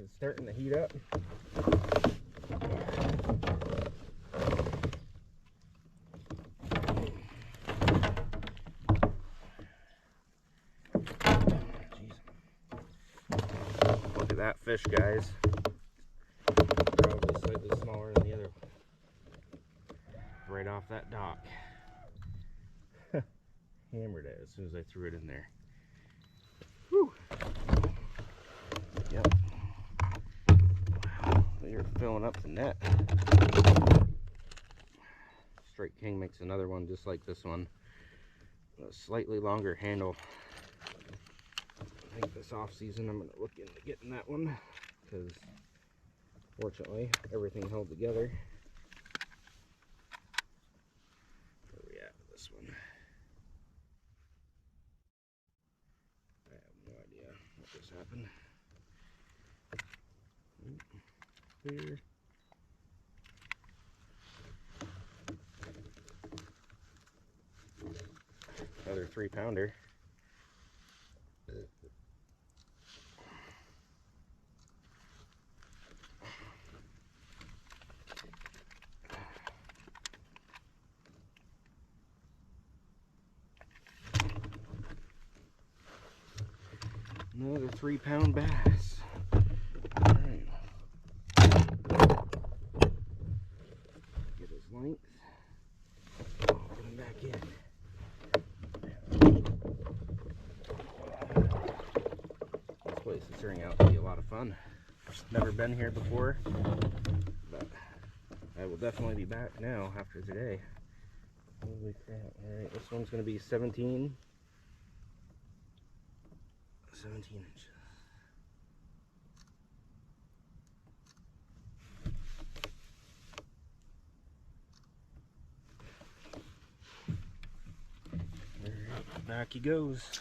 is starting to heat up. Look at that fish, guys. Probably slightly smaller than the other one. Right off that dock. Hammered it as soon as I threw it in there. Whew. Yep. Wow, you're filling up the net. Strike King makes another one just like this one. A slightly longer handle. I think this off season I'm going to look into getting that one because fortunately everything held together. Where are we at with this one? I have no idea what just happened. Clear. Another 3-pounder. Another 3-pound bass. All right. Get his length. Get him back in. This place is turning out to be a lot of fun. Never been here before, but I will definitely be back now after today. Holy crap. Alright, this one's going to be 17 inches. Alright, back he goes.